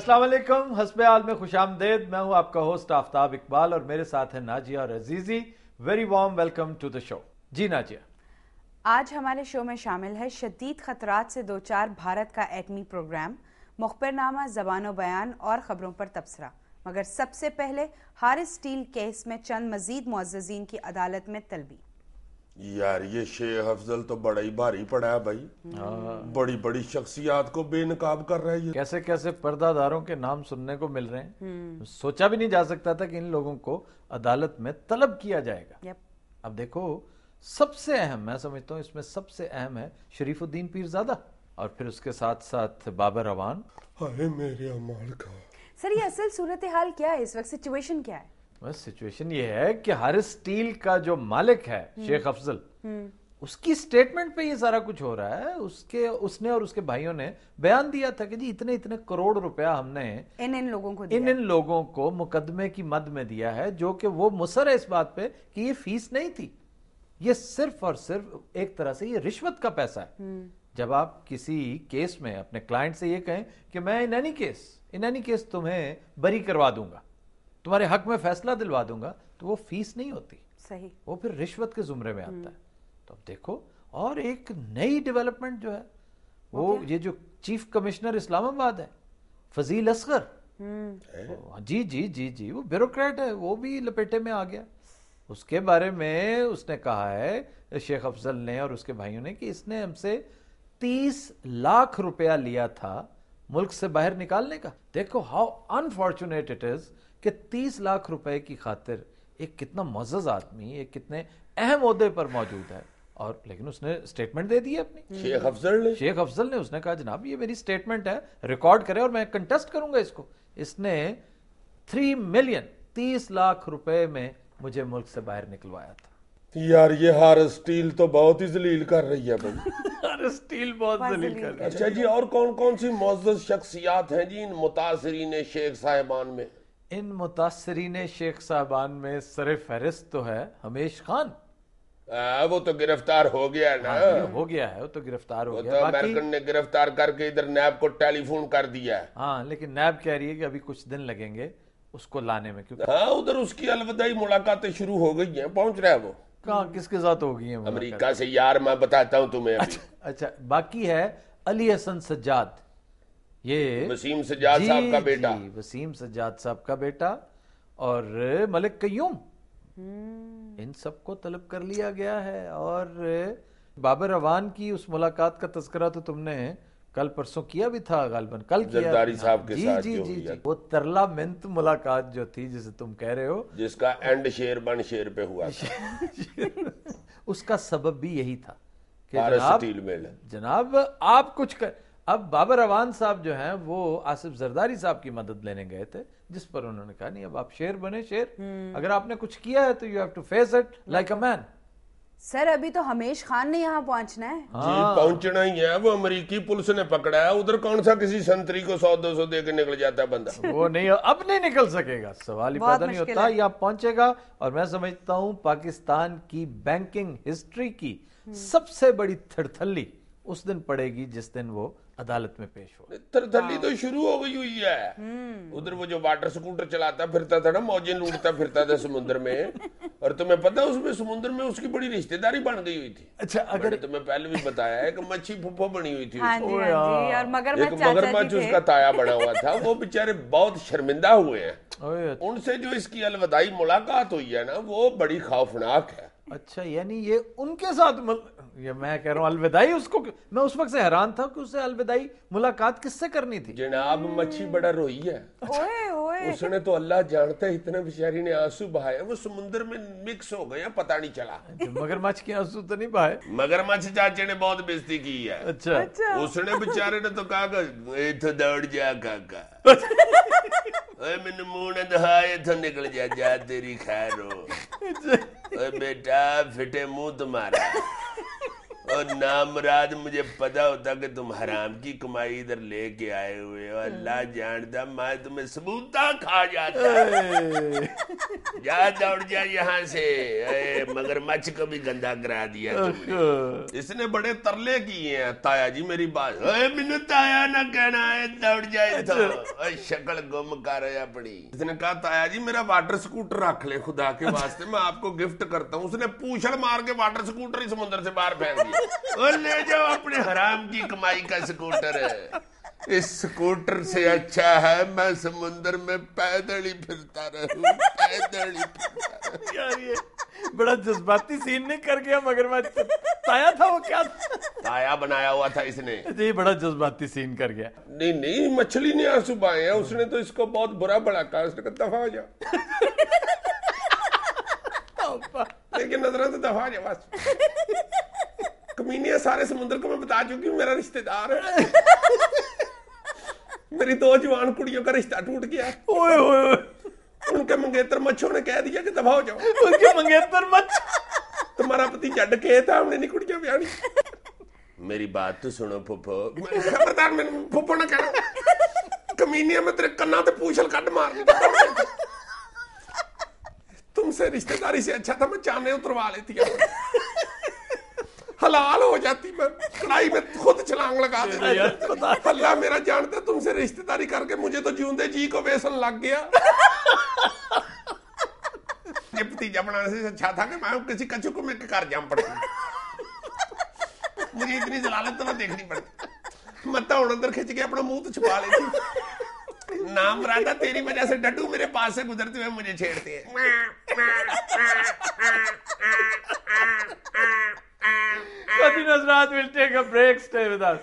अस्सलाम वालेकुम, हस्बे आल में खुश आमदेद। मैं हूं आपका होस्ट आफ्ताब इकबाल और मेरे साथ हैं नाजिया और Azizi. Very warm welcome to the show. जी नाजिया, आज हमारे शो में शामिल है शदीद खतरात से दो चार भारत का एटमी प्रोग्राम, मुखबिरनामा, ज़बान बयान और ख़बरों पर तबसरा। मगर सबसे पहले हारिस स्टील केस में चंद मजीद मुअज़्ज़ज़ीन की अदालत में तलबी। यार ये शेख अफजल तो बड़ा ही भारी पड़ा है भाई। बड़ी बड़ी शख्सियात को बेनकाब कर रहा है ये। कैसे कैसे पर्दादारों के नाम सुनने को मिल रहे हैं। सोचा भी नहीं जा सकता था कि इन लोगों को अदालत में तलब किया जाएगा। अब देखो, सबसे अहम, मैं समझता हूँ इसमें सबसे अहम है शरीफुद्दीन पीरजादा और फिर उसके साथ साथ बाबर अवान। हाय मेरे अमाल का। सर, ये असल सूरत हाल क्या है इस वक्त, सिचुएशन क्या है? बस सिचुएशन ये है कि हारिस स्टील का जो मालिक है शेख अफजल, उसकी स्टेटमेंट पे ये सारा कुछ हो रहा है। उसने और उसके भाइयों ने बयान दिया था कि जी इतने इतने करोड़ रुपया हमने इन लोगों को मुकदमे की मद में दिया है, जो कि वो मुसर है इस बात पे कि ये फीस नहीं थी, ये सिर्फ और सिर्फ एक तरह से ये रिश्वत का पैसा है। जब आप किसी केस में अपने क्लाइंट से ये कहें कि मैं इन एनी केस तुम्हें बरी करवा दूंगा, तुम्हारे हक में फैसला दिलवा दूंगा, तो वो फीस नहीं होती, सही, वो फिर रिश्वत के जुमरे में आता है। तो अब देखो, और एक नई डेवलपमेंट जो है वो ये जो चीफ कमिश्नर इस्लामाबाद है फजील असगर, जी जी जी जी वो ब्यूरोक्रेट है, वो भी लपेटे में आ गया। उसके बारे में उसने कहा है शेख अफजल ने और उसके भाइयों ने कि इसने हमसे 30 लाख रुपया लिया था मुल्क से बाहर निकालने का। देखो हाउ अनफॉर्चुनेट इट इज कि 30 लाख रुपए की खातिर एक कितना मुअज़्ज़ज़ आदमी, एक कितने अहम ओहदे पर मौजूद है, और लेकिन उसने स्टेटमेंट दे दी अपनी। शेख अफजल ने उसने कहा जनाब ये मेरी स्टेटमेंट है, रिकॉर्ड करे और मैं कंटेस्ट करूंगा इसको। इसने 3 मिलियन 30 लाख रुपए में मुझे मुल्क से बाहर निकलवाया था। यार ये हारिस स्टील तो बहुत ही जलील कर रही है भाई। हारिस स्टील बहुत जलील कर रही है। अच्छा जी, और कौन कौन सी मुअज़्ज़ज़ शख्सियात हैं जी इन मुतासिरीन शेख साहिबान में? इन मुतासिरीन शेख साहबान में सर फहरिस्त तो है हमेश खान। वो तो गिरफ्तार हो गया है ना। हो गया है, वो तो गिरफ्तार हो गया। तो अमेरिकन ने गिरफ्तार करके इधर नैब को टेलीफोन कर दिया है। हाँ, लेकिन नैब कह रही है कि अभी कुछ दिन लगेंगे उसको लाने में, क्योंकि हाँ उधर उसकी अलविदाई मुलाकातें शुरू हो गई हैं। पहुंच रहा है वो। कहाँ, किसके साथ हो गई है? अमेरिका से। यार मैं बताता हूँ तुम्हें। अच्छा, बाकी है अली हसन सज्जाद, ये वसीम सज्जाद साहब का बेटा, वसीम सज्जाद साहब का बेटा, और मलिक कयूम, इन सबको तलब कर लिया गया है। और बाबर अवान की उस मुलाकात का तज़किरा तो तुमने कल परसों किया भी था, गालिबन कल किया जरदारी साहब के साथ। जी, वो तरला मिन्त मुलाकात जो थी जिसे तुम कह रहे हो, जिसका एंड शेर बन शेर पे हुआ था। उसका सबब भी यही था कि जनाब आप कुछ कर। अब बाबर अवान साहब जो हैं वो आसिफ जरदारी साहब की मदद लेने गए थे, जिस पर उन्होंने कहा नहीं, अब आप शेर बने शेर, अगर आपने कुछ किया है तो you have to face it like a man. Sir, अभी तो हमेश खान ने यहाँ पहुंचना है। जी पहुंचना ही है, वो अमेरिकी पुलिस ने पकड़ा है। उधर कौन सा किसी संतरी को 100-200 दे के निकल जाता है बंदा। वो नहीं, अब नहीं निकल सकेगा, सवाल ही पैदा नहीं होता। यहाँ पहुंचेगा, और मैं समझता हूँ पाकिस्तान की बैंकिंग हिस्ट्री की सबसे बड़ी थड़थल्ली उस दिन पड़ेगी जिस दिन वो अदालत में पेश हो। थड़थल्ली तो शुरू हो गई हुई है। उधर वो जो वाटर स्कूटर चलाता फिरता था ना, मौजें लूटता फिरता था समुद्र में, और तुम्हें पता उसमें समुद्र में उसकी बड़ी रिश्तेदारी बन गई हुई थी। अच्छा, अगर तुम्हें पहले भी बताया है कि मच्छी फुफ्फो बनी हुई थी। हाँ जी, और मगरमच्छ उसका ताया बना हुआ था। वो बेचारे बहुत शर्मिंदा हुए हैं। उनसे जो इसकी अलविदाई मुलाकात हुई है ना, वो बड़ी खौफनाक है। अच्छा, यानी ये उनके साथ ये मैं कह रहा हूँ अलविदाई, उसको मैं उस वक्त से हैरान था कि उससे अलविदाई मुलाकात किससे करनी थी। जनाब मच्छी बड़ा रोई है। उसने तो अल्लाह जानता है इतने बेचारी ने आंसू बहाए, वो समुद्र में मिक्स हो गए, पता नहीं चला। मगरमच्छ के आंसू तो नहीं बहाए? मगरमच्छ चाचे ने बहुत बेइज्जती की है। अच्छा। उसने बेचारे ने तो कहा इथों दौड़ जा काका, मैनू मुंह न दिखा, इथों निकल जा तेरी खैर हो। बेटा फिटे मुंह तुम्हारा। اور نامراد مجھے پتا ہوتا کہ تم حرام کی کمائی ادھر لے کے آئے ہوئے ہو, اللہ جانتا میں تمہیں ثبوتا کھا جاتا. جا دوڑ جا یہاں سے, مگرمچھ کو بھی گندا کرا دیا تم نے. اس نے بڑے ترلے کیے ہیں, تایا جی میری بات, مینوں تایا نہ کہنا ہے, دوڑ جائے تو شکل گم کر رہے اپنی. اس نے کہا تایا جی میرا واٹر سکوٹر رکھ لے خدا کے واسطے, میں آپ کو گفٹ کرتا ہوں. اس نے پوچھڑ مار کے واٹر سکوٹر ہی سمندر سے باہر پھینک دیا. اور لے جاؤ اپنے حرام کی کمائی کا سکوٹر ہے, اس سکوٹر سے اچھا ہے میں سمندر میں پیدل ہی پھرتا رہوں, پیدل ہی پھرتا رہوں. یار یہ بڑا جذباتی سین نہیں کر گیا مگرمچھ؟ تایا تھا وہ, کیا تایا بنایا ہوا تھا اس نے. جی بڑا جذباتی سین کر گیا. نہیں مچھلی نے آنسو بائے ہیں, اس نے تو اس کو بہت برا بڑا کہا, اس نے کہا دفع ہو جا. لیکن نظریں تو دفع ہو جا بس. کمینیاں سارے سمندر کو میں بتا چکی ہوں میرا رشتہ دار ہے. میری 2 جوان کڑیوں کا رشتہ ٹوٹ گیا. اوئے ہوئے, ان کے منگیتر مچھوں نے کہہ دیا کہ دفع ہو جاؤ. ان کے منگیتر مچھ, تمہارا پتی جڈ کے تھا, ہم نے نہیں کڑیاں بیانی. میری بات تو سنو پھپھو, خبردار میں پھپھو نہ کہنا. کمینیاں میں تیرے کنا تے پوچھل کٹ مار دی. تم سے رشتہ داری سے اچھا تھا میں چانے اتروا لیتی, حلال ہو جاتی, میں کڑائی میں خود چھلانگ لگا دیتی. اللہ میرا جانتا تم سے رشتہ داری کر کے مجھے تو جیوندے جی کو ویسن لگ گیا. یہ بھتیجا بنانے سے اچھا تھا کہ میں کسی کچھ کو میں کر جام پڑتا. مجھے اتنی ضلالت تو نہ دیکھنی پڑتی. متا ہوں اندر کھچ کے اپنا منہ تو چھپا لیتی. نام رادا تیری وجہ سے ڈڈو میرے پاس سے گزرتے ہوئے مجھے چھیڑتے ہیں. Nothing has not, we'll take a break, stay with us.